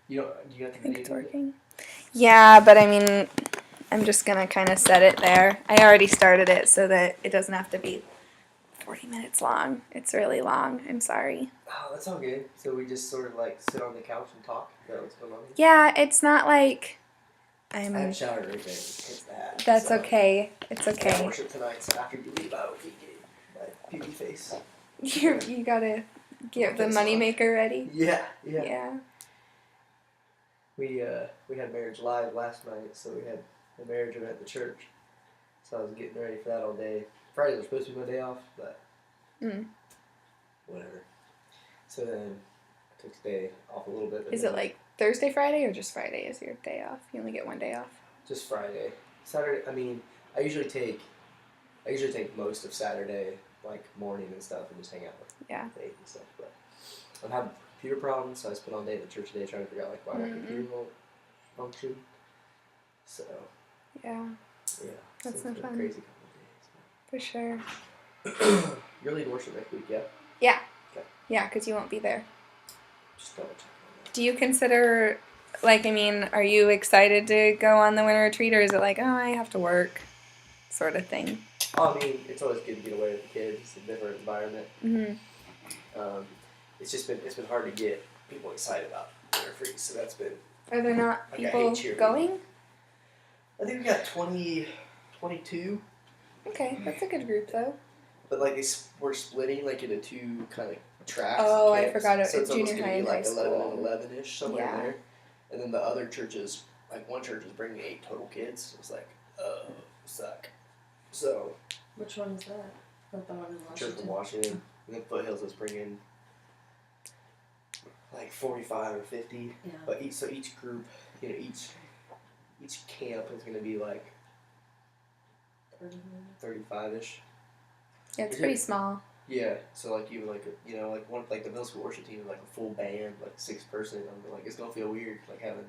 Do you have to I think it's working. Yeah, but I mean, I'm just going to kind of set it there. I already started it so that it doesn't have to be 40 minutes long. It's really long. I'm sorry. Oh, that's all good. So we just sort of like sit on the couch and talk? Is that what's going on? Yeah, it's not like I haven't showered or anything. It's that. That's okay. It's I okay. worship tonight, so after you leave, I will be getting my beauty face. You gotta get the moneymaker ready. Yeah. We had Marriage Live last night, so we had the marriage event at the church. So I was getting ready for that all day. Friday was supposed to be my day off, but whatever. So then I took today off a little bit. Is it like Thursday, Friday, or just Friday is your day off? You only get one day off? Just Friday. Saturday, I mean, I usually take most of Saturday, like morning and stuff, and just hang out with Nate and stuff. But I'm having computer problems, so I spent all day at the church today trying to figure out like why my computer won't function. So yeah, that's no no fun. Crazy couple of days. For sure. You're leading worship next week, yeah? Yeah. Okay. Yeah, because you won't be there. Just double check on that. Do you consider, like, I mean, are you excited to go on the winter retreat, or is it like, oh, I have to work, sort of thing? Oh, I mean, it's always good to get away with the kids. It's a different environment. It's been hard to get people excited about winter retreats, so that's been. Are there not people going? I think we got 22. Okay, that's a good group though. But like we're splitting like into two kind of tracks. Oh, I forgot it. So it's junior high and high like school. 11 and 11ish somewhere in there. And then the other churches, like one church is bringing 8 total kids. It's like, suck. So. Which one is that? Not the one in Washington. Church in Washington. And then Foothills is bringing like 45 or 50. Yeah. But each group, each camp is going to be like 35ish. Yeah, it's pretty small. Yeah, so like even like one like the middle school worship team is like a full band, like 6 person. I'm like it's gonna feel weird like having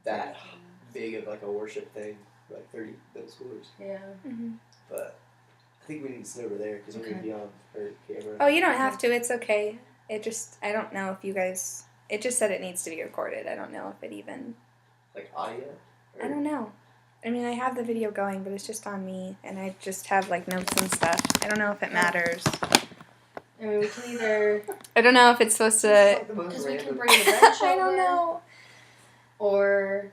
that big of like a worship thing for like 30 middle schoolers. Yeah. But I think we need to sit over there because we're gonna be on her camera. Oh, you don't have to. It's okay. I don't know if you guys. It just said it needs to be recorded. I don't know if it even. Like audio. I don't know. I mean, I have the video going, but it's just on me, and I just have, like, notes and stuff. I don't know if it matters. I mean, we can either... I don't know if it's supposed to... Because we can bring the bench over. I don't know. Or,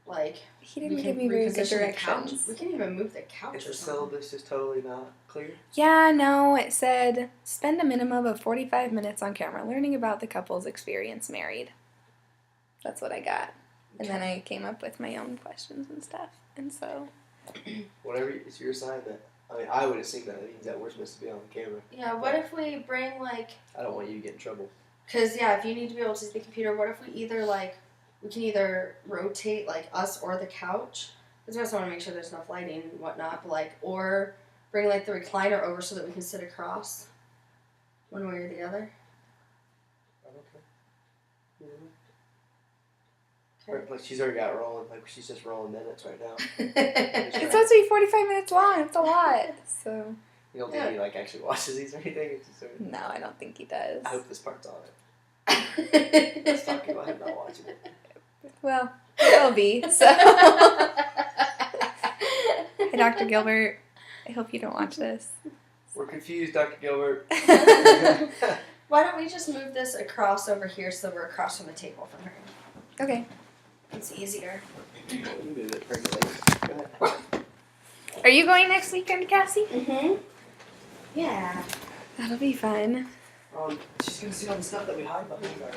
like... He didn't give me very good directions. We can even move the couch. Is the syllabus just totally not clear? Yeah, no, it said, spend a minimum of 45 minutes on camera learning about the couple's experience married. That's what I got. And then I came up with my own questions and stuff. And so... Whatever, it's your assignment. I mean, I would assume that means that we're supposed to be on camera. Yeah, what if we bring, like... I don't want you to get in trouble. Because, yeah, if you need to be able to see the computer, what if we either, like... We can either rotate, like, us or the couch. Because we also want to make sure there's enough lighting and whatnot. But, like, or bring, like, the recliner over so that we can sit across. One way or the other. Okay. Like she's already got rolling. Like she's just rolling minutes right now. It's supposed to be 45 minutes long. It's a lot. So. You don't think he like actually watches these or anything? It's just sort of... No, I don't think he does. I hope this part's on it. Let's talk about him not watching it. Well, it will be. So. Hey, Dr. Gilbert. I hope you don't watch this. We're confused, Dr. Gilbert. Why don't we just move this across over here so we're across from the table from her? Okay. It's easier. You move it later. Go ahead. Are you going next weekend, Cassie? Mm-hmm. Yeah. That'll be fun. She's going to see all the stuff that we hide behind her.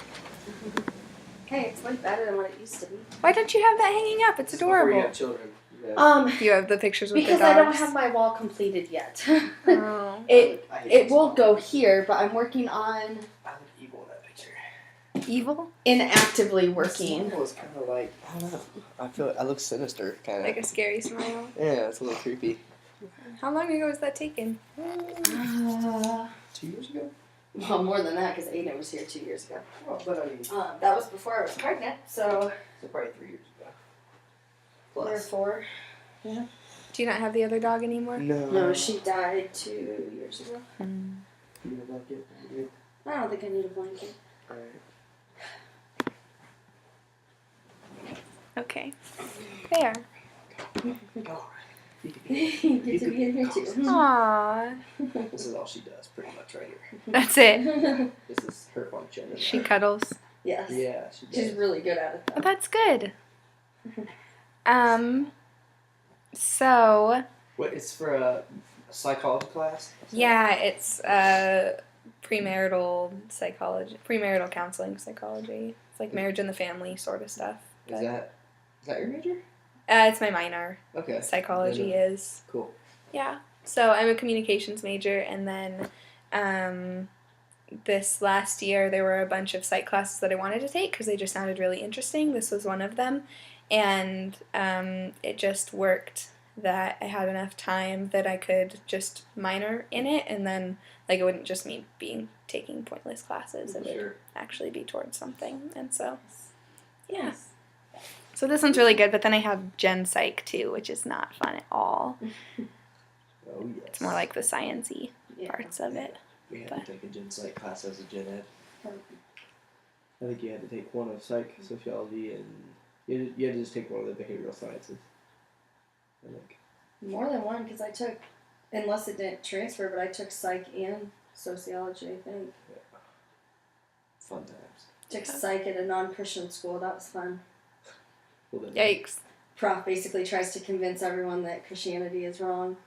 Hey, it's way better than what it used to be. Why don't you have that hanging up? It's adorable. Before you have children. Yeah. You have the pictures with the dogs? Because I don't have my wall completed yet. Oh. It will go here, but I'm working on... I look evil in that picture. Evil? Inactively working. It's kind of like, I don't know. I feel I look sinister, kind of. Like a scary smile? Yeah, it's a little creepy. How long ago was that taken? 2 years ago? Well, more than that, because Aiden was here 2 years ago. Well, but I mean... that was before I was pregnant, so... So probably 3 years ago. Plus. 3 or 4. Yeah. Do you not have the other dog anymore? No, she died 2 years ago. You need a blanket? I don't think I need a blanket. Alright. Okay. Fair. You get to be in here too. Aww. This is all she does, pretty much, right here. That's it. This is her function. She cuddles. Yes. Yeah, she does. She's really good at it, though. Oh, that's good. So... What, it's for a psychology class? Yeah, it's premarital psychology, premarital counseling psychology. It's like marriage and the family sort of stuff. Is that your major? It's my minor. Okay. Psychology is. Cool. Yeah. So I'm a communications major, and then this last year there were a bunch of psych classes that I wanted to take because they just sounded really interesting. This was one of them, and it just worked that I had enough time that I could just minor in it, and then like it wouldn't just me taking pointless classes. It would actually be towards something, and so yeah. So this one's really good, but then I have Gen Psych too, which is not fun at all. Oh yes. It's more like the science-y parts of it. We had to take a Gen Psych class as a Gen Ed. I think you had to take one of Psych, Sociology, and you had to just take one of the behavioral sciences. I think. More than one, because I took, unless it didn't transfer, but I took Psych and Sociology, I think. Yeah. Fun times. Took Psych at a non-Christian school. That was fun. Well, Yikes. Prof basically tries to convince everyone that Christianity is wrong.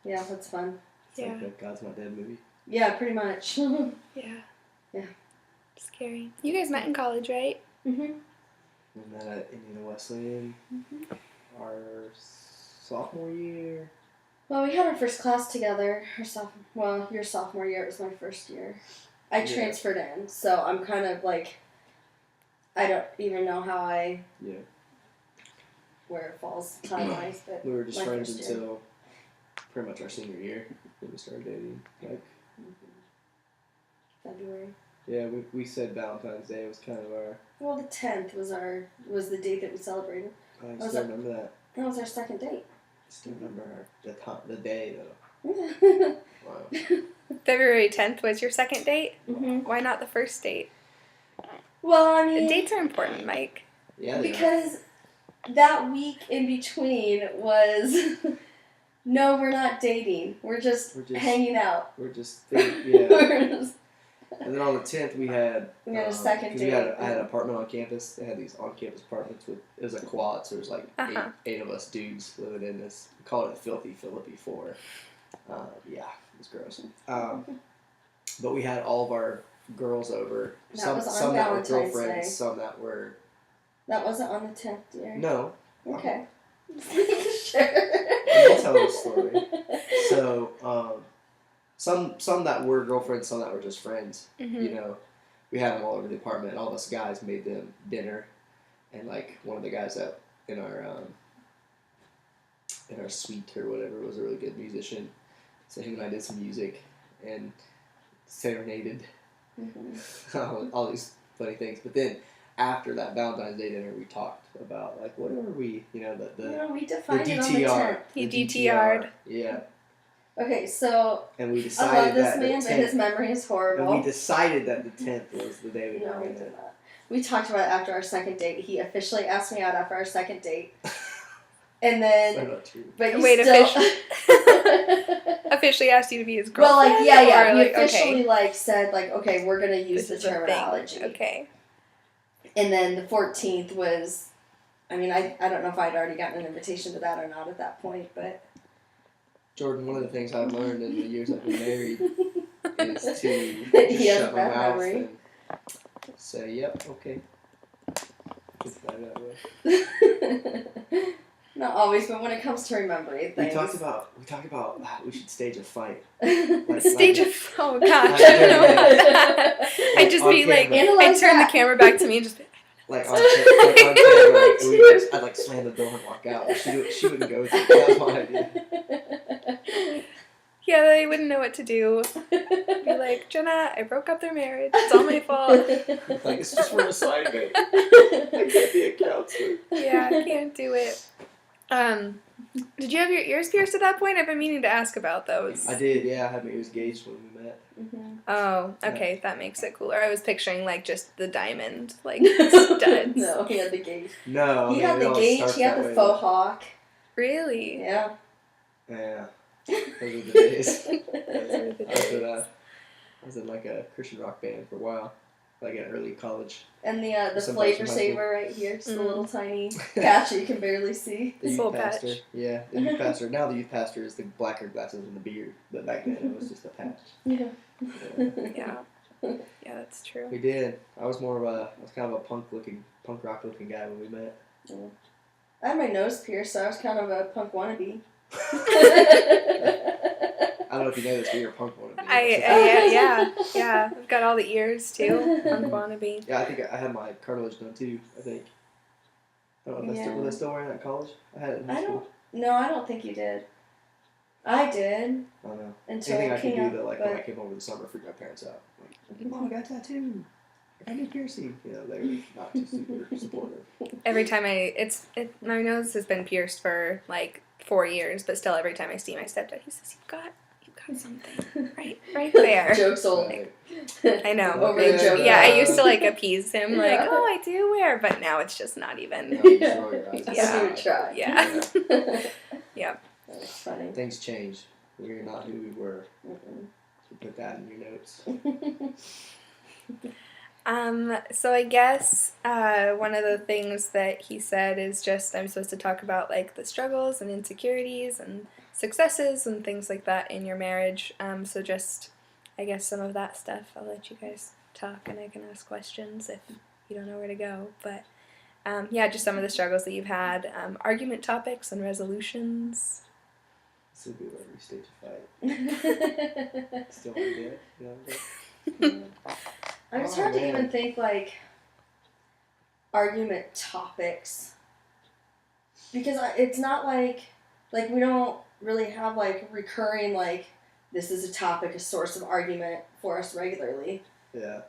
Yeah, that's fun. It's like the God's Not Dead movie. Yeah, pretty much. Yeah. Yeah. Scary. You guys met in college, right? Mm-hmm. We met at Indiana Wesleyan our sophomore year. Well, we had our first class together. Your sophomore year. It was my first year. I transferred in, so I'm kind of like, I don't even know how where it falls time-wise, but we were just friends until pretty much our senior year when we started dating. Like February. Yeah, we said Valentine's Day was kind of our. Well, the 10th was the date that we celebrated. I still remember that. That was our second date. I still remember the day though. Wow. February 10th was your second date? Mm-hmm. Why not the first date? Well, I mean... Dates are important, Mike. Yeah, because that week in between was... No, we're not dating. We're just hanging out. We're just... Yeah. And then on the 10th, we had a second date. I had an apartment on campus. They had these on-campus apartments it was a quad, so there was like eight of us dudes living in this. We called it Filthy Philippi 4. Yeah, it was gross. But we had all of our girls over. Some that were girlfriends, Day. some that were. That wasn't on the 10th, dear. No. Okay. Sure. I'll tell the story. So, some that were girlfriends, some that were just friends. Mm-hmm. You know, we had them all over the apartment. All of us guys made them dinner, and like one of the guys that in our suite or whatever was a really good musician. So him and I did some music and serenaded all these funny things. But then after that Valentine's Day dinner, we talked about like what were we, we defined the DTR. it on the 10th. He DTR'd. Yeah. Okay, so and we decided I love this that man, but his memory is horrible. And we decided that the 10th was the day we were No, we going to. did not. We talked about it after our second date. He officially asked me out after our second date. And then, but officially asked you to be his girlfriend? Well, yeah. Or, he officially said okay, we're gonna use the terminology. Okay. And then the 14th was, I mean, I don't know if I'd already gotten an invitation to that or not at that point, but. Jordan, one of the things I've learned in the years I've been married is to just shut my mouth and say, "Yep, okay." Just that way. Not always, but when it comes to remembering things. We talked about we should stage a fight. Oh gosh, I don't know about that. I'd just be like, I'd turn the camera back to me and just be like on camera, I'd like slam the door and walk out. She wouldn't go with it. That was my idea. Yeah, they wouldn't know what to do. Be like, Jenna, I broke up their marriage. It's all my fault. Like, it's just for an assignment. I can't be a counselor. Yeah, I can't do it. Did you have your ears pierced at that point? I've been meaning to ask about those. I did, yeah. I had my ears gauged when we met. Mm-hmm. Oh, okay, that makes it cooler. I was picturing like just the diamond like studs. No, he had the gauge. No, he had the gauge. He had the faux hawk. Really? Yeah. Yeah. Those were the days. I was in like a Christian rock band for a while, like in early college. And the flavor saver right here, just a little tiny patch you can barely see. The youth pastor. Patch. Yeah, the youth pastor. Now the youth pastor is the black hair glasses and the beard, but back then it was just a patch. Yeah. Yeah, that's true. We did. I was kind of a punk rock looking guy when we met. Yeah. I had my nose pierced, so I was kind of a punk wannabe. I don't know if you know this, but you're a punk wannabe. Yeah. I've got all the ears too. Punk wannabe. Yeah, I think I had my cartilage done too. I think. I don't know if was I still wearing that in college? I had it in high school. No, I don't think you did. I did. I don't know. Until anything I could do that, like when I came over the summer, freaked my parents out. Like, Mom, I got a tattoo. I got a piercing. You know, they were not too super supportive. Every time my nose has been pierced for like 4 years, but still every time I see my stepdad, he says, "You've got something right there." Joke's old. Like, I know. Over the joke. Yeah, I used to like appease him, like, "Oh, I do wear," but now it's just not even. No, you just roll your eyes. Yeah. Try. Yeah. Yeah. That's funny. Things change. We're not who we were. So put that in your notes. So I guess one of the things that he said is just I'm supposed to talk about like the struggles and insecurities and successes and things like that in your marriage. So just I guess some of that stuff. I'll let you guys talk and I can ask questions if you don't know where to go. But just some of the struggles that you've had, argument topics and resolutions. This would be where we stage a fight. Still want to do it? You know, it's hard to even think, like, argument topics. Because it's not like we don't really have, like, recurring, like, this is a topic, a source of argument for us regularly. Yeah.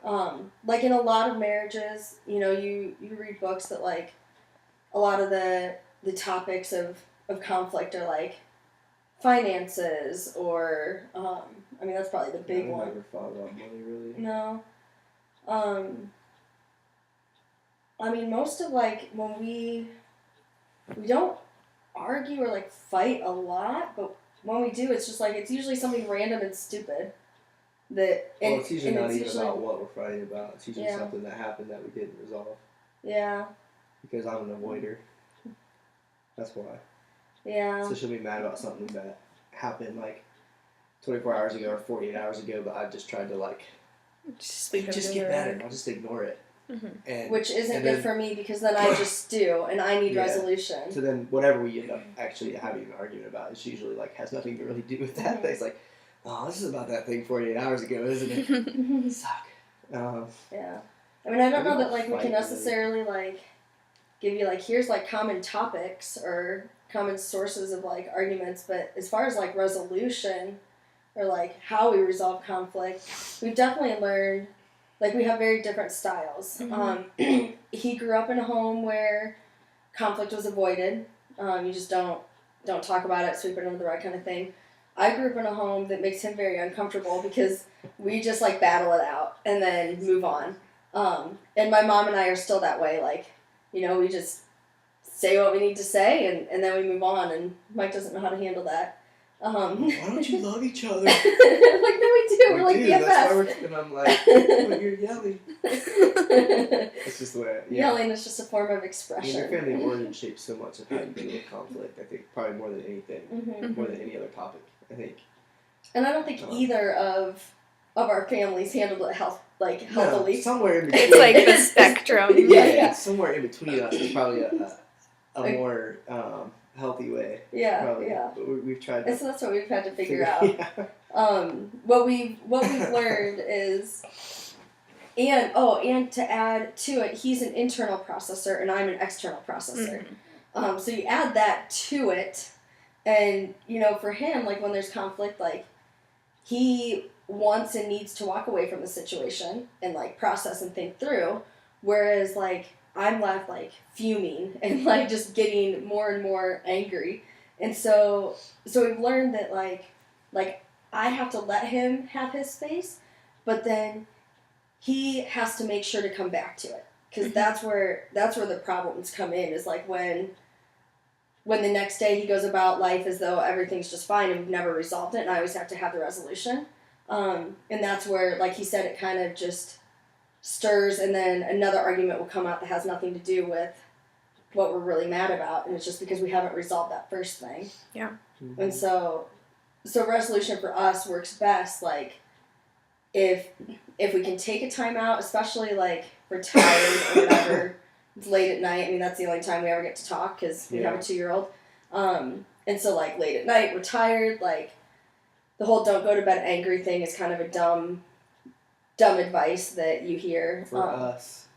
Like, in a lot of marriages, you know, you read books that, like, a lot of the topics of conflict are, like, finances or, I mean, that's probably the big one. I never thought about money, really. No. I mean, most of, like, when we don't argue or, like, fight a lot, but when we do, it's just, like, it's usually something random and stupid. It's usually not even about what we're fighting about. It's usually something that happened that we didn't resolve. Yeah. Because I'm an avoider. That's why. Yeah. So she'll be mad about something that happened, like, 24 hours ago or 48 hours ago, but I just tried to, like, just get mad at it. I'll just ignore it. Mm-hmm. Which isn't good for me because then I just do, and I need resolution. So then whatever we end up actually having an argument about, it's usually, like, has nothing to really do with that. It's like, oh, this is about that thing 48 hours ago, isn't it? Suck. Yeah. I mean, I don't know that, like, we can necessarily, like, give you, like, here's, like, common topics or common sources of, like, arguments, but as far as, like, resolution or, like, how we resolve conflict, we've definitely learned, like, we have very different styles. Mm-hmm. He grew up in a home where conflict was avoided. You just don't talk about it, sweep it under the rug kind of thing. I grew up in a home that makes him very uncomfortable because we just, like, battle it out and then move on. And my mom and I are still that way, like, you know, we just say what we need to say and then we move on, and Mike doesn't know how to handle that. Why don't you love each other? Like, no, we do. We're like BFFs. That's why and I'm like, oh, you're yelling. It's just the way. Yelling is just a form of expression. I mean, your family of origin shapes so much of how you deal with conflict. I think probably more than anything, more than any other topic. I think. And I don't think either of our families handled it healthily. No, somewhere in between. It's like the spectrum. Yeah, somewhere in between us is probably a more healthy way. Yeah, probably. yeah. But we've tried. So that's what we've had to figure out. Yeah. What we've learned is, and to add to it, he's an internal processor and I'm an external processor. Mm-hmm. So you add that to it, and you know, for him, like when there's conflict, like he wants and needs to walk away from the situation and like process and think through, whereas like I'm left like fuming and like just getting more and more angry. And so we've learned that like I have to let him have his space, but then he has to make sure to come back to it. Because that's where the problems come in, is like when the next day he goes about life as though everything's just fine and we've never resolved it, and I always have to have the resolution. And that's where, like he said, it kind of just stirs, and then another argument will come out that has nothing to do with what we're really mad about, and it's just because we haven't resolved that first thing. Yeah. Mm-hmm. And so resolution for us works best, like, if we can take a time out, especially, like, we're tired or whatever, it's late at night. I mean, that's the only time we ever get to talk, because we have a 2-year-old. And so, like, late at night, we're tired, like, the whole don't go to bed angry thing is kind of a dumb advice that you hear. For us.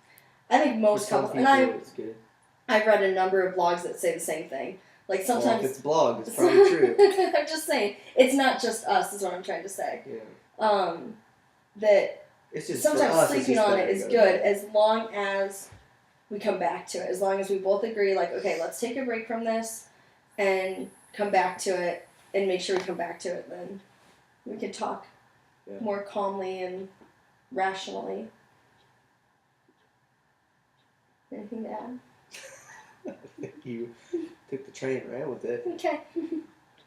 I think most couples, and I've read a number of blogs that say the same thing. Like, sometimes... Well, if it's blog, it's probably true. I'm just saying, it's not just us, is what I'm trying to say. Yeah. That it's just sometimes sleeping on it is good, as long as we come back to it. As long as we both agree, like, okay, let's take a break from this and come back to it, and make sure we come back to it, then we can talk more calmly and rationally. Anything to add? I think you took the train and ran with it. Okay.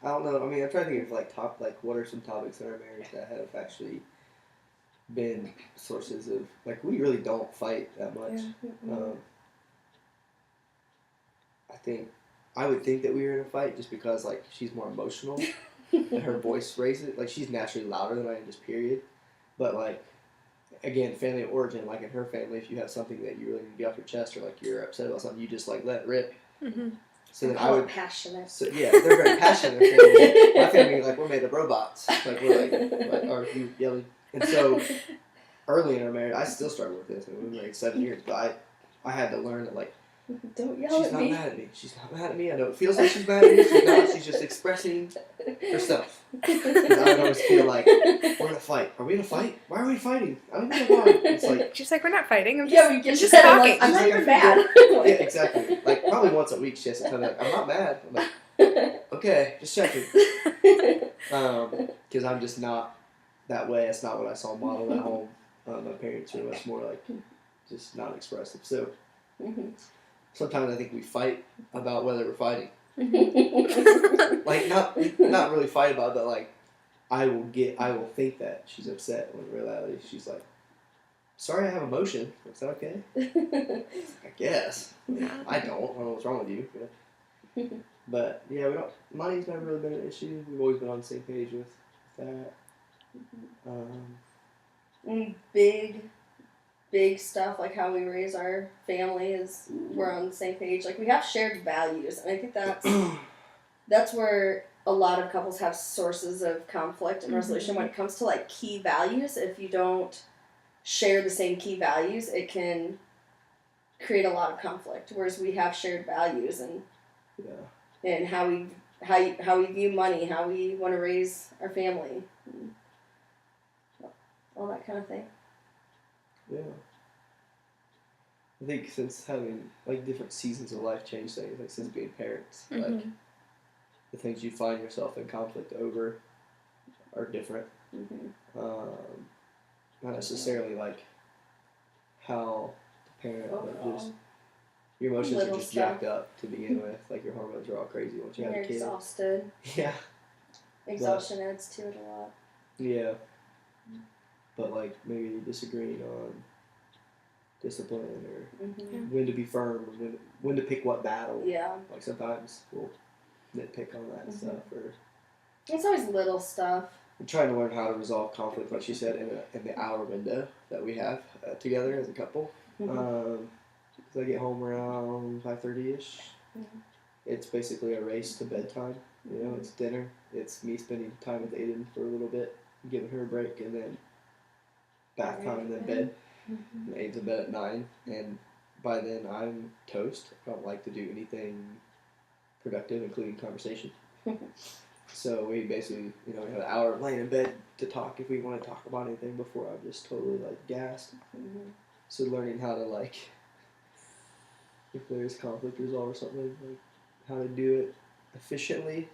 I don't know. I mean, I'm trying to think of what are some topics in our marriage that have actually been sources of, like, we really don't fight that much. Yeah. I would think that we were in a fight just because, like, she's more emotional and her voice raises. Like, she's naturally louder than I am, just period. But, like, again, family of origin, like in her family, if you have something that you really need to get off your chest, or like you're upset about something, you just like let it rip. Mm-hmm. So then I would passionate. So yeah, they're very passionate. Family. My family, like, we're made of robots. Like, we're like are you yelling? And so early in our marriage, I still struggle with this. I mean, we've been married 7 years, but I had to learn that, like, don't yell she's at me. She's not mad at me. She's not mad at me. I know it feels like she's mad at me. She's not. She's just expressing herself. Because I would always feel like, we're in a fight. Are we in a fight? Why are we fighting? I don't know why. It's like, she's like, we're not fighting. I'm just, I'm just talking. Like, I'm not even mad. Yeah, exactly. Like, probably once a week she has to tell me, like, I'm not mad. I'm like, okay, just checking. Because I'm just not that way. That's not what I saw modeled at home. My parents are much more like just not expressive. So sometimes I think we fight about whether we're fighting. Like, not really fight about it, but like I will think that she's upset when in reality she's like, sorry, I have emotion. Is that okay? I guess. I don't know what's wrong with you. But yeah, money's never really been an issue. We've always been on the same page with that. Big stuff, like how we raise our family, is we're on the same page. Like, we have shared values, and I think that's where a lot of couples have sources of conflict and resolution when it comes to, like, key values. If you don't share the same key values, it can create a lot of conflict. Whereas we have shared values and how we view money, how we want to raise our family, all that kind of thing. Yeah. I think since having, like, different seasons of life change things, like since being parents, like, the things you find yourself in conflict over are different. Not necessarily, like, how the parent, but just your emotions are just jacked up to begin with. Like, your hormones are all crazy once you have a kid. You're exhausted. Yeah. Exhaustion adds to it a lot. Yeah. But, like, maybe disagreeing on discipline or when to be firm or when to pick what battle. Yeah. Like, sometimes we'll nitpick on that stuff. Or it's always little stuff. I'm trying to learn how to resolve conflict, like she said, in the hour window that we have together as a couple. Because I get home around 5:30ish. It's basically a race to bedtime. You know, it's dinner. It's me spending time with Aiden for a little bit, giving her a break, and then bath time and then bed. And Aiden's in bed at 9, and by then I'm toast. I don't like to do anything productive, including conversation. So we basically, we have an hour of laying in bed to talk if we want to talk about anything before I'm just totally, like, gassed. So learning how to, like, if there's conflict resolve or something, like, how to do it efficiently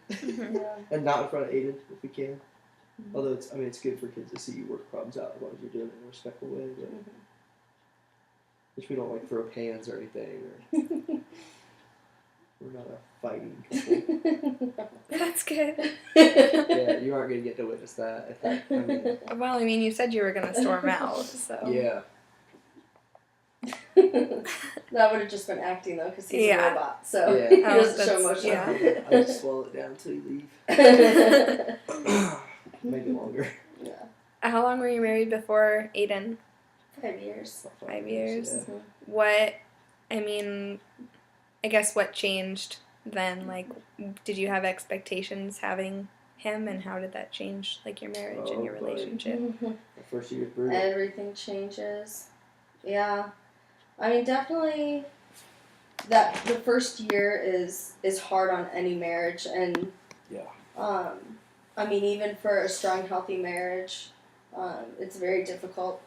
and not in front of Aiden if we can. Mm-hmm. Although it's good for kids to see you work problems out as long as you're doing it in a respectful way. But which we don't like throw pans or anything. Or we're not a fighting couple. That's good. Yeah, you aren't going to get to witness that. Well, I mean, you said you were going to storm out, so. Yeah. That would have just been acting, though, because he's a robot, so yeah. he doesn't show emotion. Yeah. I just swallow it down until you leave. Maybe longer. Yeah. How long were you married before Aiden? 5 years. 5 years. Yeah. Mm-hmm. What, I mean, I guess what changed then? Like, did you have expectations having him, and how did that change, like, your marriage and your relationship? The first year was brutal. Everything changes. Yeah. I mean, definitely that the first year is hard on any marriage, and I mean, even for a strong, healthy marriage, it's very difficult.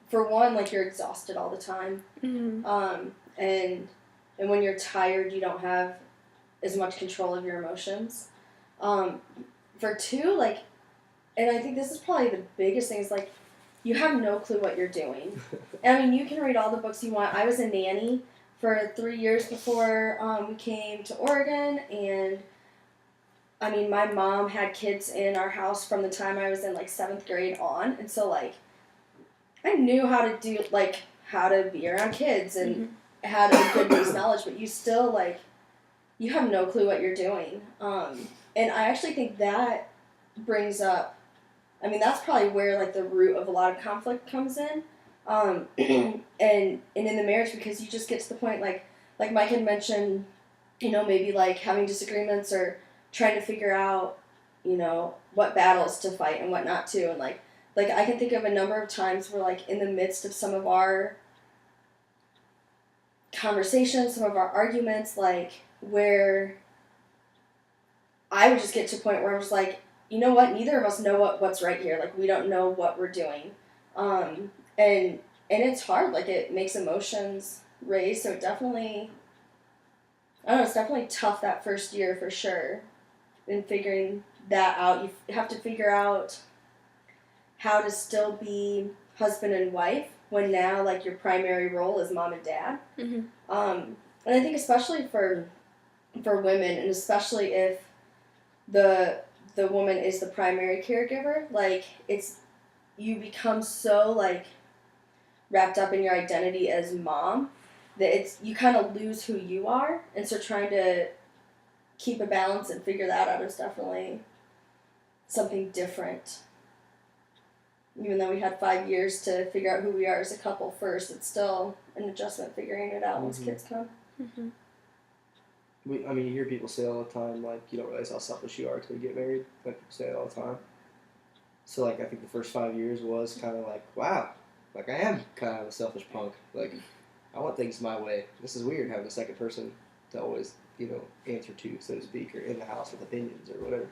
For one, like, you're exhausted all the time, and when you're tired, you don't have as much control of your emotions. For two, like, and I think this is probably the biggest thing, is like, you have no clue what you're doing. I mean, you can read all the books you want. I was a nanny for 3 years before we came to Oregon, and I mean, my mom had kids in our house from the time I was in, like, 7th grade on, and so, like, I knew how to be around kids and had a good base knowledge, but you still, like, you have no clue what you're doing. And I actually think that brings up, I mean, that's probably where, like, the root of a lot of conflict comes in. And in the marriage, because you just get to the point, like Mike had mentioned, you know, maybe, like, having disagreements or trying to figure out, you know, what battles to fight and what not to. And, like I can think of a number of times where, like, in the midst of some of our conversations, some of our arguments, like, where I would just get to a point where I was like, you know what, neither of us know what's right here. Like, we don't know what we're doing. And it's hard. Like, it makes emotions raise. So it definitely, I don't know, it's definitely tough that first year for sure. And figuring that out, you have to figure out how to still be husband and wife when now, like, your primary role is mom and dad. And I think especially for women, and especially if the woman is the primary caregiver, like, you become so, like, wrapped up in your identity as mom that you kind of lose who you are, and so trying to keep a balance and figure that out is definitely something different. Even though we had 5 years to figure out who we are as a couple first, it's still an adjustment figuring it out once kids come. I mean, you hear people say all the time, like, you don't realize how selfish you are until you get married. Like, people say it all the time. So, like, I think the first 5 years was kind of like, wow, like, I am kind of a selfish punk. Like, I want things my way. This is weird having a second person to always, you know, answer to, so to speak, or in the house with opinions or whatever.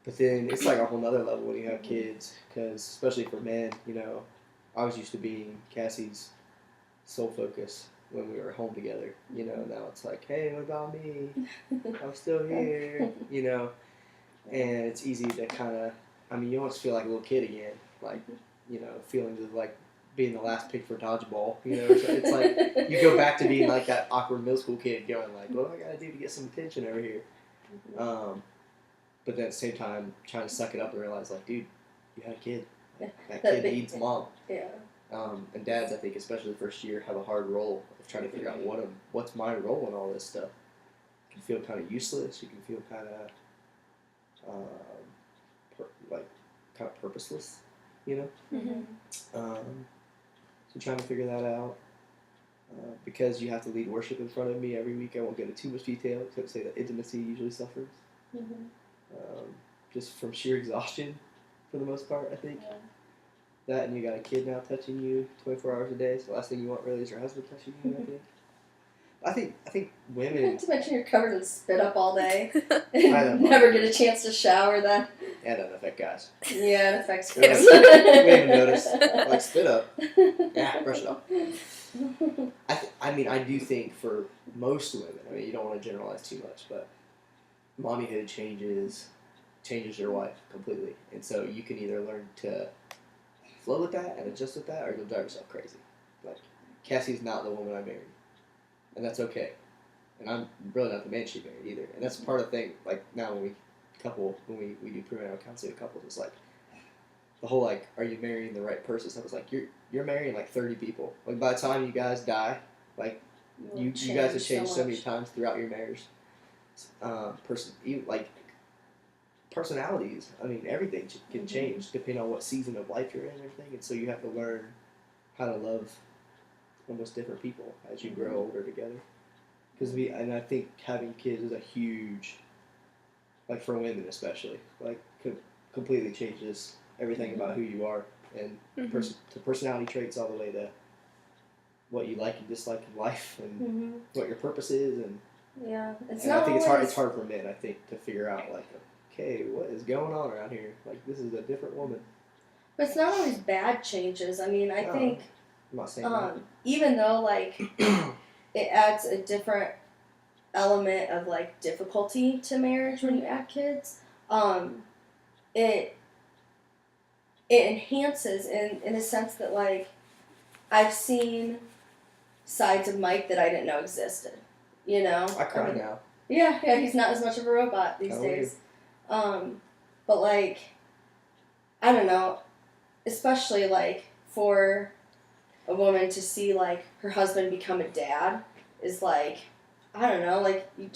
But then it's like a whole nother level when you have kids, because especially for men, you know, I was used to being Cassie's sole focus when we were home together, you know. Now it's like, hey, what about me? I'm still here, you know. And it's easy to kind of, I mean, you almost feel like a little kid again, like, you know, feelings of, like, being the last pick for dodgeball, you know. So it's like you go back to being like that awkward middle school kid going like, what do I got to do to get some attention over here? But then at the same time, trying to suck it up and realize, like, dude, you had a kid. That kid needs mom. Yeah. And dads, I think, especially the first year, have a hard role of trying to figure out what's my role in all this stuff. You can feel kind of useless. You can feel kind of purposeless, you know. So trying to figure that out. Because you have to lead worship in front of me every week, I won't go into too much detail except to say that intimacy usually suffers. Just from sheer exhaustion, for the most part, I think. Yeah. That, and you got a kid now touching you 24 hours a day, so the last thing you want really is your husband touching you, I think. I think women... Not to mention you're covered in spit up all day. And never get a chance to shower then. Yeah, that doesn't affect guys. Yeah, it affects girls. We haven't noticed. Like, spit up. Yeah, brush it off. I mean, I do think for most women, I mean, you don't want to generalize too much, but mommyhood changes changes your life completely. And so you can either learn to flow with that and adjust with that, or you'll drive yourself crazy. Like, Cassie's not the woman I married, and that's okay. And I'm really not the man she married either. And that's part of the thing. Like, now when we do premarital counseling with couples, it's like the whole like, are you marrying the right person? So I was like, you're marrying like 30 people. Like, by the time you guys die, like you guys have changed so many times throughout your marriage. Personalities. I mean, everything can change depending on what season of life you're in and everything. And so you have to learn how to love almost different people as you grow older together. And I think having kids is a huge, like for women especially, like completely changes everything about who you are, and to personality traits all the way to what you like and dislike in life, and what your purpose is, and I think it's hard for men, I think, to figure out like, okay, what is going on around here? Like, this is a different woman. But it's not always bad changes. I mean, I think I'm not saying that. Even though like it adds a different element of like difficulty to marriage when you add kids, it enhances in a sense that like I've seen sides of Mike that I didn't know existed. You know? I cry now. Yeah, he's not as much of a robot these days. But like, I don't know, especially like for a woman to see like her husband become a dad is like, I don't know, like you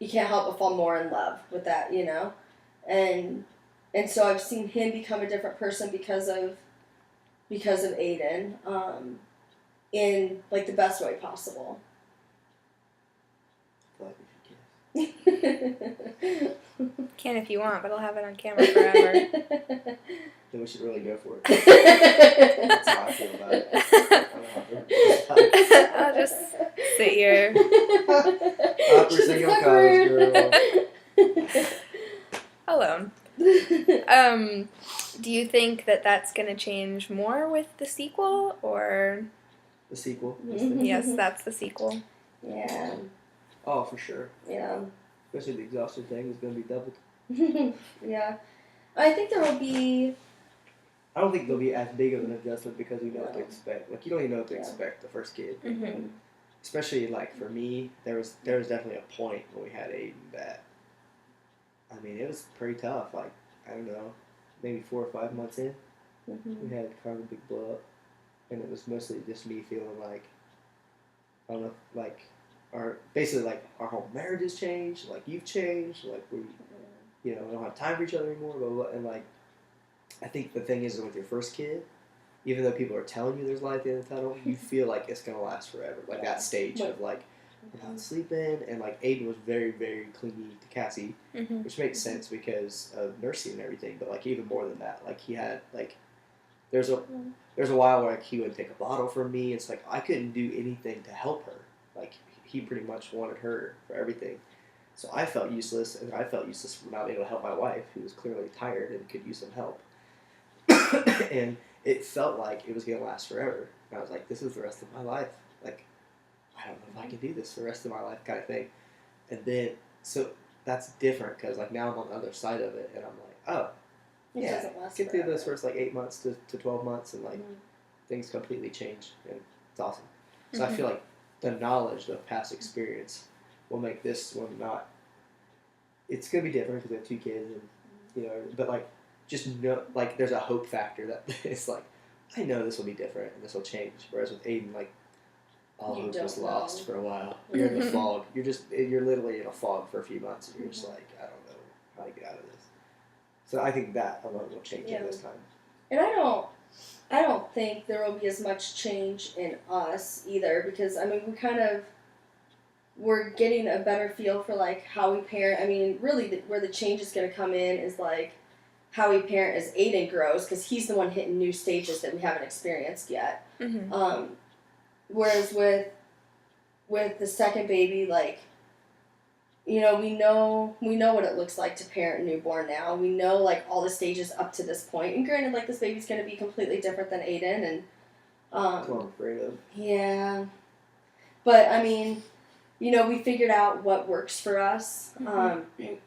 can't help but fall more in love with that, you know? And so I've seen him become a different person because of Aiden, in like the best way possible. Can if you want, but I'll have it on camera forever. Then we should really go for it. That's how I feel about it. I'll just sit here. Upper single college girl. Alone. Do you think that that's going to change more with the sequel, or? The sequel? Yes, that's the sequel. Yeah. Oh, for sure. Yeah. Especially the exhaustion thing is going to be doubled. Yeah. I think there will be... I don't think there'll be as big of an adjustment because we know what to expect. Like, you don't even know what to expect the first kid. Mm-hmm. Especially, like, for me, there was definitely a point when we had Aiden that, I mean, it was pretty tough. Like, I don't know, maybe 4 or 5 months in, we had kind of a big blow up. And it was mostly just me feeling like, I don't know, like, our whole marriage has changed, like, you've changed, like, we don't have time for each other anymore, blah, blah, blah. And, like, I think the thing is with your first kid, even though people are telling you there's light at the end of the tunnel, you feel like it's going to last forever. Like, that stage of, like, we're not sleeping, and, like, Aiden was very, very clingy to Cassie, which makes sense because of nursing and everything, but, like, even more than that, like, he had, like, there's a while where, like, he would take a bottle from me. It's like I couldn't do anything to help her. Like, he pretty much wanted her for everything. So I felt useless, and I felt useless for not being able to help my wife, who was clearly tired and could use some help. And it felt like it was going to last forever. And I was like, this is the rest of my life. Like, I don't know if I can do this for the rest of my life, kind of thing. And then, so that's different, because, like, now I'm on the other side of it, and I'm like, oh, yeah, get through those first, like, 8 months to 12 months, and, like, things completely change, and it's awesome. So I feel like the knowledge of past experience will make this one not... It's going to be different because we have 2 kids, and, but, like, just know, like, there's a hope factor that it's like, I know this will be different, and this will change. Whereas with Aiden, like, all hope was lost for a while. You're in the fog. You're literally in a fog for a few months, and you're just like, I don't know how to get out of this. So I think that alone will change it this time. And I don't think there will be as much change in us either, because, I mean, we're getting a better feel for, like, how we parent. I mean, really, where the change is going to come in is, like, how we parent as Aiden grows, because he's the one hitting new stages that we haven't experienced yet. Whereas with the second baby, like, we know what it looks like to parent a newborn now. We know, like, all the stages up to this point. And granted, like, this baby's going to be completely different than Aiden. And, that's what I'm afraid of. Yeah. But, I mean, we figured out what works for us.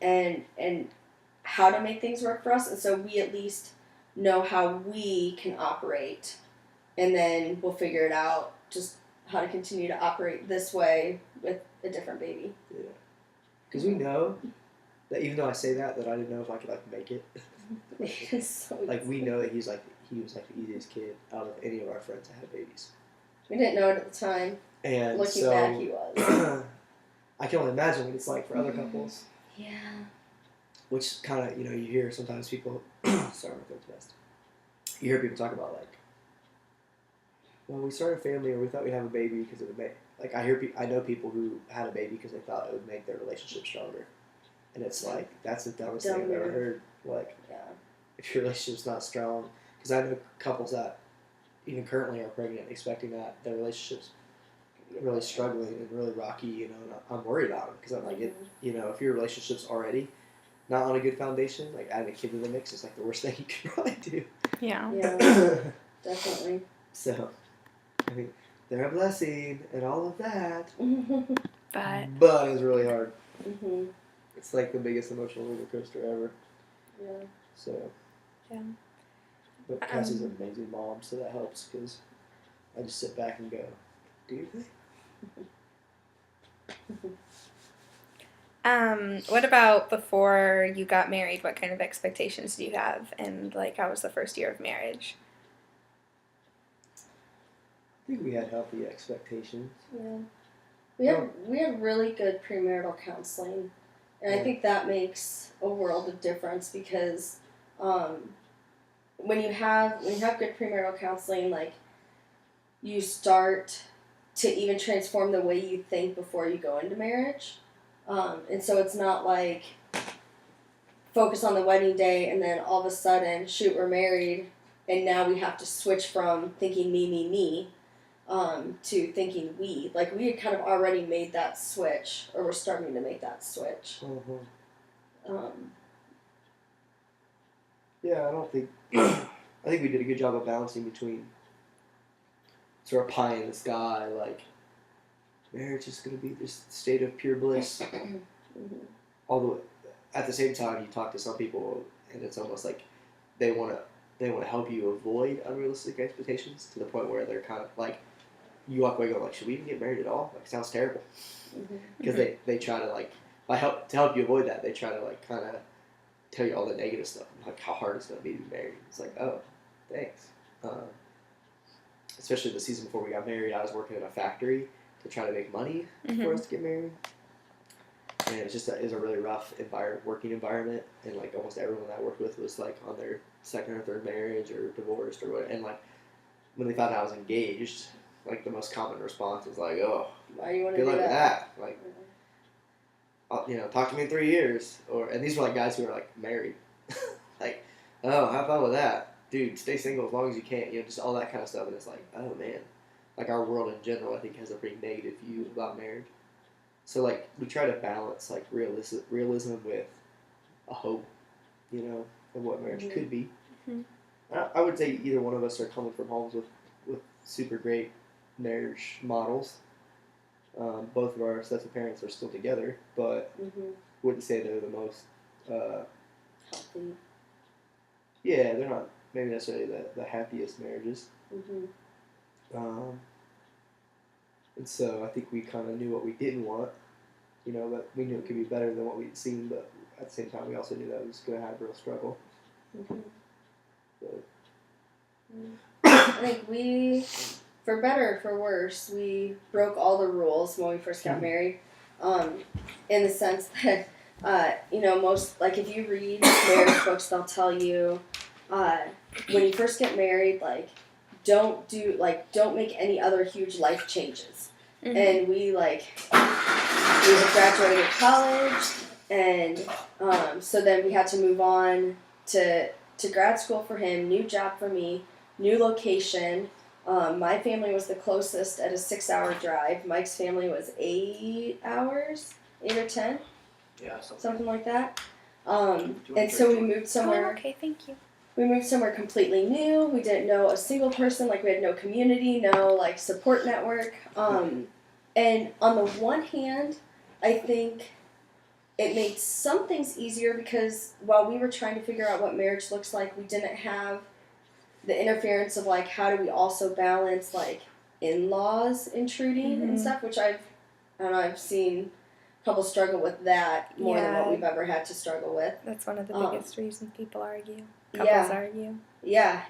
And how to make things work for us, and so we at least know how we can operate, and then we'll figure it out just how to continue to operate this way with a different baby. Yeah, because we know that even though I say that I didn't know if I could like make it. So like we know that he was like the easiest kid out of any of our friends that had babies. We didn't know it at the time. And looking so, back, he was. I can only imagine what it's like for other couples. Yeah. Which kind of, you hear sometimes people, sorry, my throat's best. You hear people talk about like, well, we started a family or we thought we'd have a baby because it would make, like I know people who had a baby because they thought it would make their relationship stronger. And it's like, that's the dumbest thing I've ever heard. Like, if your relationship's not strong, because I know couples that even currently are pregnant expecting that their relationship's really struggling and really rocky, and I'm worried about them because I'm like, if your relationship's already not on a good foundation, like adding a kid to the mix is like the worst thing you could probably do. Yeah. Yeah. Definitely. So, I mean, they're a blessing and all of that, but it's really hard. Mm-hmm. It's like the biggest emotional roller coaster ever. Yeah. So. Yeah. But Cassie's an amazing mom, so that helps because I just sit back and go, do you think? What about before you got married? What kind of expectations do you have? And like, how was the first year of marriage? I think we had healthy expectations. Yeah. We had really good premarital counseling. And I think that makes a world of difference because when you have good premarital counseling, like you start to even transform the way you think before you go into marriage. And so it's not like focus on the wedding day and then all of a sudden, shoot, we're married and now we have to switch from thinking me, to thinking we. Like we had kind of already made that switch, or we're starting to make that switch. Yeah, I think we did a good job of balancing between sort of pie in the sky, like marriage is going to be this state of pure bliss. Although at the same time, you talk to some people and it's almost like they want to help you avoid unrealistic expectations to the point where they're kind of like, you walk away going like, should we even get married at all? Like, it sounds terrible. Because they try to like, to help you avoid that, they try to like kind of tell you all the negative stuff, like how hard it's going to be to be married. It's like, oh, thanks. Especially the season before we got married, I was working in a factory to try to make money for us to get married. And it was a really rough working environment, and like almost everyone I worked with was like on their second or third marriage or divorced or whatever. And like when they found out I was engaged, like the most common response was like, "Oh, why do you want to good do luck with that?" Like, talk to me in 3 years. And these were like guys who were like married. Like, oh, have fun with that, dude. Stay single as long as you can. Just all that kind of stuff. And it's like, oh man, like our world in general, I think has a pretty negative view about marriage. So like we try to balance like realism with a hope, of what marriage could be. I would say either one of us are coming from homes with super great marriage models. Both of our sets of parents are still together, but wouldn't say they're the most healthy. Yeah, they're not maybe necessarily the happiest marriages. And so I think we kind of knew what we didn't want, but we knew it could be better than what we'd seen, but at the same time we also knew that it was going to have real struggle. But. I think we, for better or for worse, we broke all the rules when we first got married, in the sense that, most, like if you read marriage books, they'll tell you, when you first get married, like, don't make any other huge life changes. And we had graduated college, and so then we had to move on to grad school for him, new job for me, new location. My family was the closest at a 6-hour drive. Mike's family was 8 hours, 8 or 10, something like that. And so we moved somewhere. Oh, okay, thank you. We moved somewhere completely new. We didn't know a single person. Like, we had no community, no, support network. And on the one hand, I think it made some things easier because while we were trying to figure out what marriage looks like, we didn't have the interference of, like, how do we also balance, like, in-laws intruding and stuff, which I've seen couples struggle with that more than what we've ever had to struggle with. That's one of the biggest reasons people argue. Couples argue. Yeah.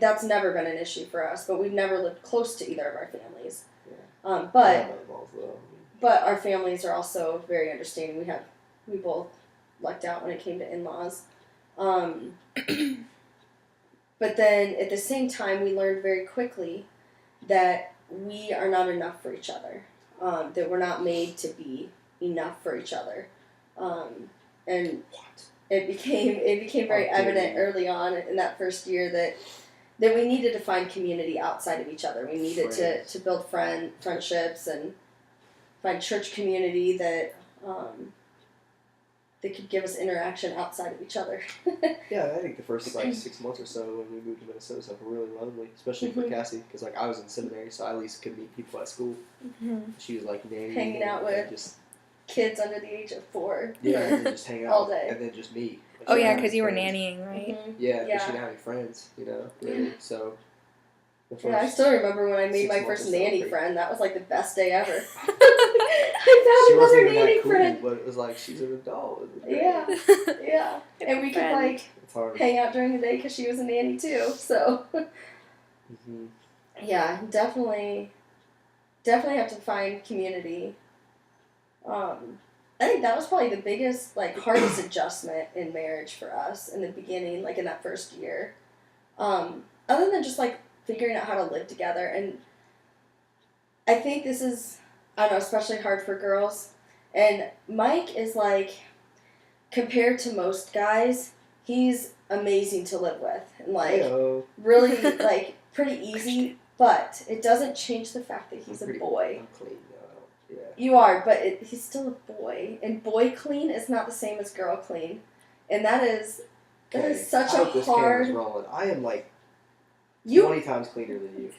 That's never been an issue for us, but we've never lived close to either of our families. Yeah. But our families are also very understanding. We both lucked out when it came to in-laws. But then at the same time, we learned very quickly that we are not enough for each other. That we're not made to be enough for each other. And it became very evident early on in that first year that we needed to find community outside of each other. We needed to build friendships and find church community that could give us interaction outside of each other. Yeah, I think the first 6 months or so when we moved to Minnesota, stuff were really lonely, especially for Cassie, because I was in seminary, so I at least could meet people at school. She was like hanging out with just kids under the age of 4. Yeah, and just hang out all day, and then just meet. Oh yeah, because you were nannying, right? Yeah, but she didn't have any friends, really. So. I still remember when I made my first nanny friend. That was like the best day ever. She wasn't even that cool, but it was like she's an adult. Yeah. And we could like hang out during the day because she was a nanny too. So yeah, definitely have to find community. I think that was probably the biggest, like, hardest adjustment in marriage for us in the beginning, like in that first year. Other than just like figuring out how to live together. And I think this is, I don't know, especially hard for girls. And Mike is like, compared to most guys, he's amazing to live with. And like, really, like, pretty easy. But it doesn't change the fact that he's a boy. I'm clean, though. Yeah. You are, but he's still a boy. And boy clean is not the same as girl clean. And that is such a hard... I am like 20 times cleaner than you.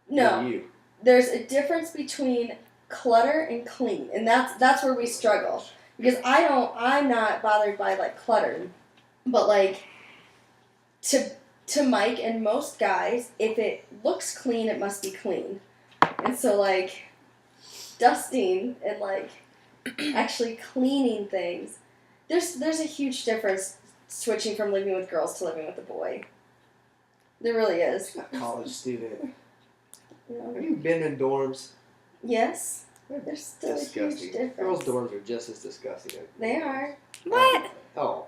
No. There's a difference between clutter and clean, and that's where we struggle. Because I'm not bothered by like clutter, but like to Mike and most guys, if it looks clean, it must be clean. And so like dusting and like actually cleaning things, there's a huge difference switching from living with girls to living with a boy. There really is. A college student. Have you been in dorms? Yes. There's still disgusting. A huge difference. Girls' dorms are just as disgusting. They are. What? Oh,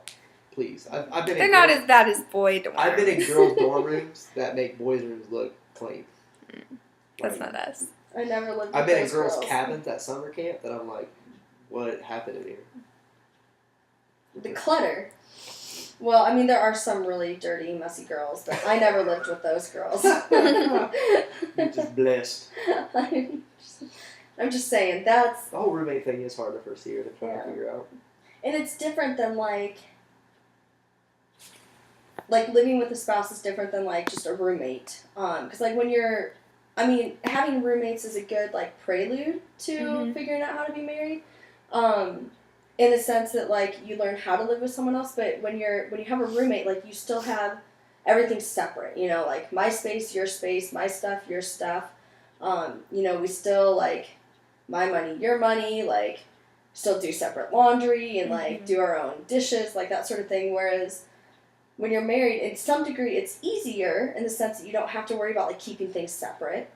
please. I've been. They're not as bad as boy dorms. I've been in girls' dorm rooms that make boys' rooms look clean. That's not us. I never lived. I've been in girls' cabins at summer camp that I'm like, what happened in here? The clutter. Well, I mean, there are some really dirty, messy girls, but I never lived with those girls. You're just blessed. I'm just saying, that's... The whole roommate thing is hard the first year to try to figure out. And it's different than, like living with a spouse is different than, like, just a roommate. Because, like, when you're... I mean, having roommates is a good, like, prelude to figuring out how to be married. In the sense that, like, you learn how to live with someone else, but when you have a roommate, like, you still have everything separate, like, my space, your space, my stuff, your stuff, we still, like, my money, your money, like, still do separate laundry and, like, do our own dishes, like, that sort of thing, whereas when you're married, in some degree, it's easier in the sense that you don't have to worry about, like, keeping things separate,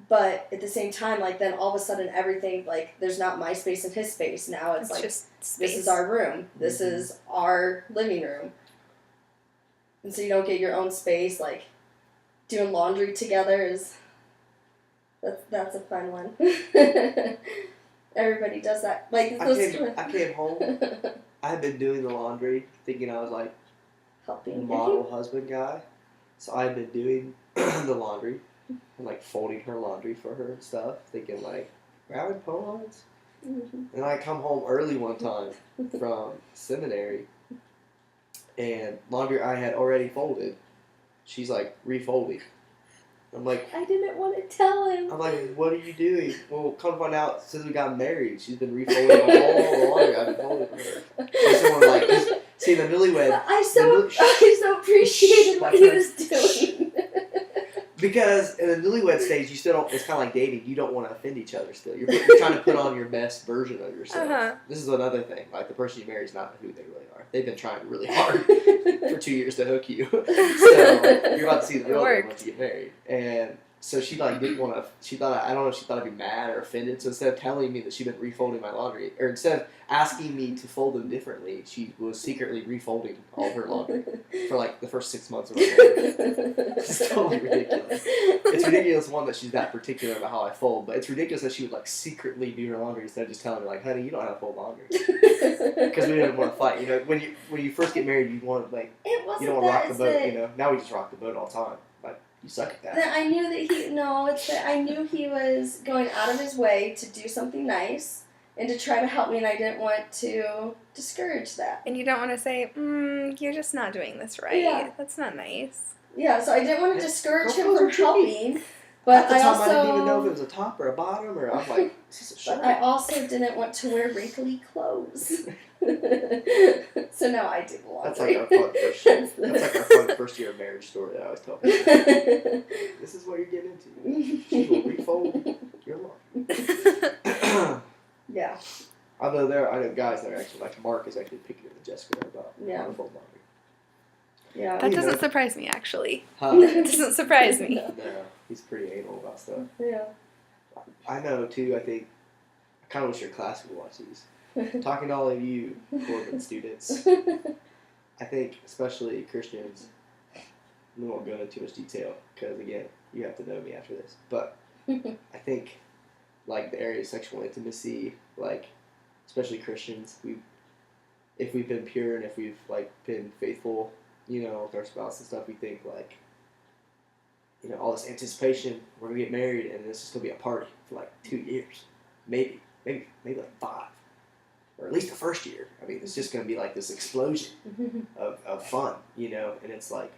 but at the same time, like, then all of a sudden everything, like, there's not my space and his space. Now it's like, just this is our room. This is our living room. And so you don't get your own space. Like, doing laundry together is, that's a fun one. Everybody does that. Like, I came home. I had been doing the laundry, thinking I was, like, helping model husband guy. So I had been doing the laundry. And, like, folding her laundry for her and stuff, thinking, like, grabbing Polaroids. And I come home early one time from seminary, and laundry I had already folded, she's, like, refolding. I'm like, I didn't want to tell him. I'm like, what are you doing? Well, come to find out, since we got married, she's been refolding my whole laundry. I've been folding for her. So someone like, see, the newlywed. I so appreciated what he was doing. Because in the newlywed stage, you still don't. It's kind of like dating. You don't want to offend each other. Still, you're trying to put on your best version of yourself. Uh-huh. This is another thing. Like the person you marry is not who they really are. They've been trying really hard for 2 years to hook you. So you're about to see the real thing once you get married. And so she like didn't want to. She thought I don't know if she thought I'd be mad or offended. So instead of telling me that she'd been refolding my laundry, or instead of asking me to fold them differently, she was secretly refolding all of her laundry for like the first 6 months of her marriage. It's totally ridiculous. It's ridiculous, one, that she's that particular about how I fold, but it's ridiculous that she would like secretly do her laundry instead of just telling me like, honey, you don't know how to fold laundry. Because we didn't want to fight. You know, when you first get married, you want to like you don't want to rock the boat. You know, now we just rock the boat all the time. Like you suck at that. That I knew that it's that I knew he was going out of his way to do something nice and to try to help me, and I didn't want to discourage that. And you don't want to say, you're just not doing this right. Yeah. That's not nice. Yeah, so I didn't want to discourage him from helping. But at the time, I didn't even know if it was a top or a bottom, or I'm like, this is a shirt. But I also didn't want to wear wrinkly clothes. So now I do the laundry. That's like our fun first year. That's like our fun first year of marriage story that I always tell people. This is what you're getting into. She will refold your laundry. Yeah. Although I know guys that are actually like Mark is actually picking at Jessica about how to fold laundry. Yeah. That doesn't surprise me, actually. Huh? It doesn't surprise me. No, he's pretty anal about stuff. Yeah. I know, too. I think I kind of wish your class would watch these. Talking to all of you Corbin students, I think especially Christians, we won't go into too much detail because, again, you have to know me after this. But I think, like, the area of sexual intimacy, like, especially Christians, if we've been pure and if we've, like, been faithful, you know, with our spouse and stuff, we think, like, you know, all this anticipation, we're going to get married and this is going to be a party for, like, 2 years. Maybe like 5. Or at least the first year. I mean, it's just going to be like this explosion of fun, you know, and it's like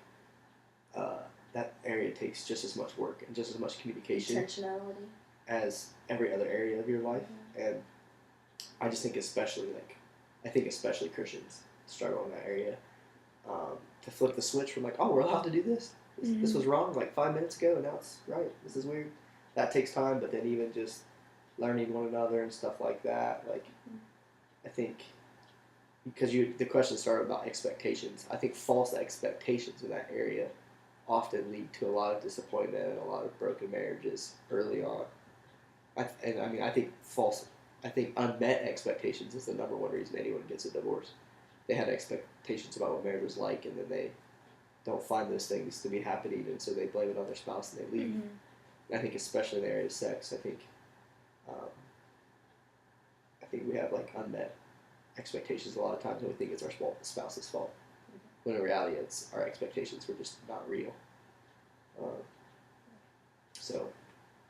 that area takes just as much work and just as much communication intentionality as every other area of your life. And I just think especially Christians struggle in that area to flip the switch from like, oh, we're allowed to do this. This was wrong like 5 minutes ago and now it's right. This is weird. That takes time, but then even just learning one another and stuff like that, like I think because the question started about expectations. I think false expectations in that area often lead to a lot of disappointment and a lot of broken marriages early on. I think unmet expectations is the number one reason anyone gets a divorce. They had expectations about what marriage was like, and then they don't find those things to be happening, and so they blame it on their spouse and they leave. And I think especially in the area of sex, I think we have like unmet expectations a lot of times, and we think it's our spouse's fault. When in reality, it's our expectations were just not real. So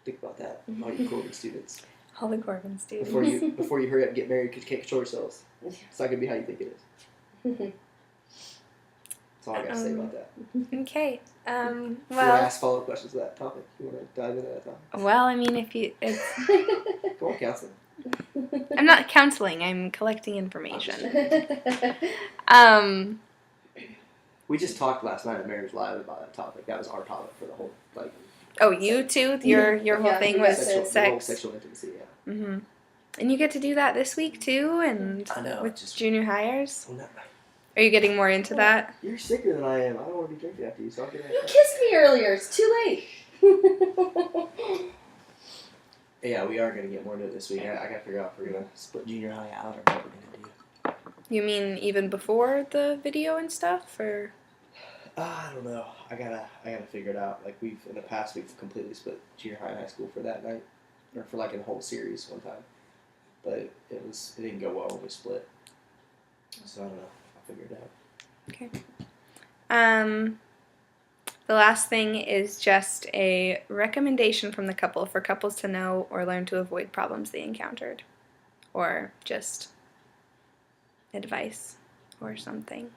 think about that, all you Corbin students. All the Corbin students. Before you hurry up and get married because you can't control yourselves. It's not gonna be how you think it is. That's all I got to say about that. Okay. Well, you want to ask follow-up questions to that topic? You want to dive into that topic? Well, I mean, Go on, counseling. I'm not counseling. I'm collecting information. We just talked last night at Marriage Live about that topic. That was our topic for the whole like. Oh, you too? Your whole thing was sex. The whole sexual intimacy, yeah. Mm-hmm. And you get to do that this week too, and I know, with junior hires. Well, no. Are you getting more into that? You're sicker than I am. I don't want to be drinking after you, so I'll get You kissed me earlier. It's too late. Yeah, we are going to get more into it this week. I got to figure out if we're going to split junior high out or what we're going to do. You mean even before the video and stuff, or? I don't know. I gotta figure it out. Like in the past we've completely split junior high and high school for that night, or for like a whole series one time. But it didn't go well when we split. So I don't know. I'll figure it out. Okay. The last thing is just a recommendation from the couple for couples to know or learn to avoid problems they encountered, or just advice or something.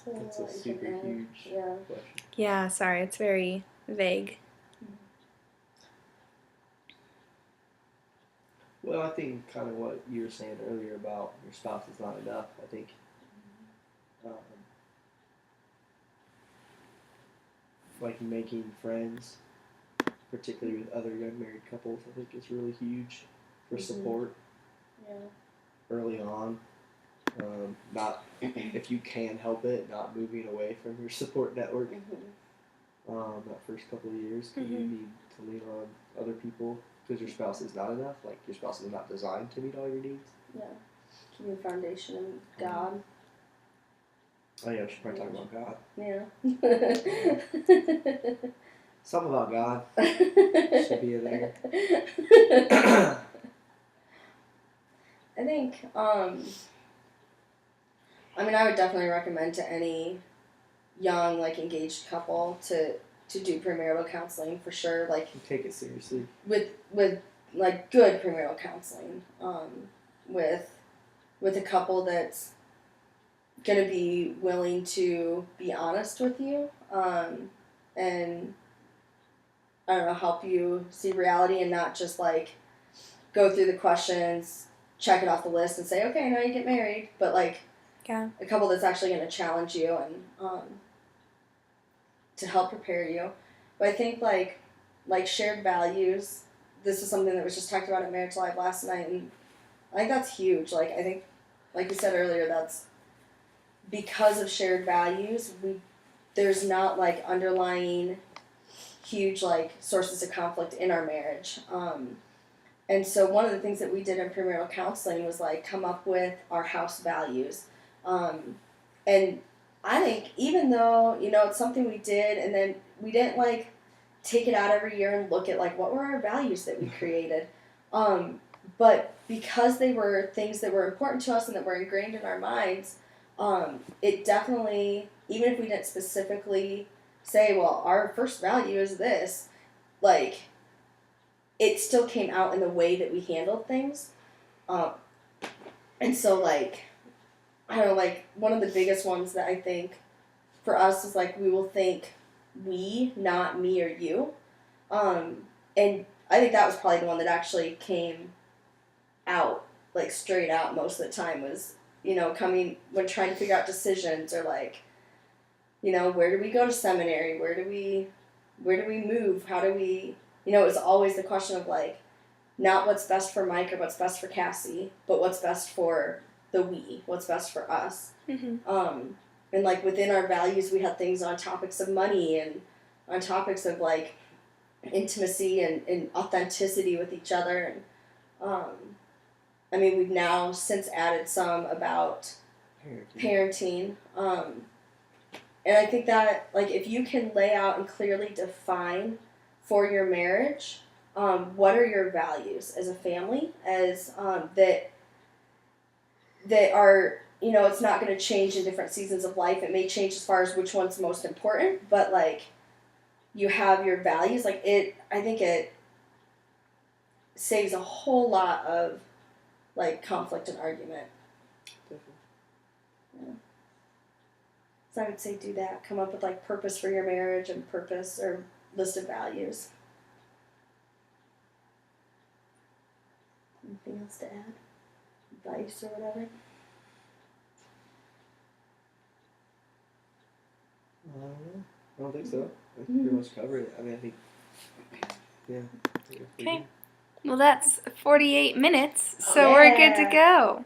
That's a super huge question. Yeah, sorry, it's very vague. Well, I think kind of what you were saying earlier about your spouse is not enough. I think like making friends, particularly with other young married couples, I think is really huge for support early on. Not if you can help it, not moving away from your support network that first couple of years, because you need to lean on other people, because your spouse is not enough. Like, your spouse is not designed to meet all your needs. Yeah. Keep your foundation in God. Oh yeah, we should probably talk about God. Yeah. Something about God should be in there. I think, I mean, I would definitely recommend to any young, like, engaged couple to do premarital counseling for sure. Like, take it seriously. With like, good premarital counseling. With a couple that's gonna be willing to be honest with you, and I don't know, help you see reality and not just like go through the questions, check it off the list, and say, okay, now you get married. But like, a couple that's actually gonna challenge you and to help prepare you. But I think like shared values. This is something that was just talked about at Marriage Live last night, and I think that's huge. Like, I think, like you said earlier, that's because of shared values. There's not like underlying huge like sources of conflict in our marriage. And so one of the things that we did in premarital counseling was like come up with our house values. And I think even though, it's something we did, and then we didn't like take it out every year and look at like what were our values that we created. But because they were things that were important to us and that were ingrained in our minds, it definitely, even if we didn't specifically say, well, our first value is this, like, it still came out in the way that we handled things. And so, like, I don't know, like, one of the biggest ones that I think for us is, like, we will think we, not me or you. And I think that was probably the one that actually came out, like, straight out most of the time was, coming when trying to figure out decisions or, like, where do we go to seminary? Where do we move? How do we, it was always the question of, like, not what's best for Mike or what's best for Cassie, but what's best for the we, what's best for us. And, like, within our values, we had things on topics of money and on topics of, like, intimacy and authenticity with each other. And, I mean, we've now since added some about parenting. And I think that, like, if you can lay out and clearly define for your marriage, what are your values as a family, as that are, it's not going to change in different seasons of life. It may change as far as which one's most important, but, like, you have your values. Like, I think it saves a whole lot of, like, conflict and argument. Definitely. Yeah. So I would say do that. Come up with, like, purpose for your marriage and purpose or list of values. Anything else to add? Advice or whatever? I don't think so. I think pretty much covered it. I mean, I think, yeah. Okay. Well, that's 48 minutes, so we're good to go.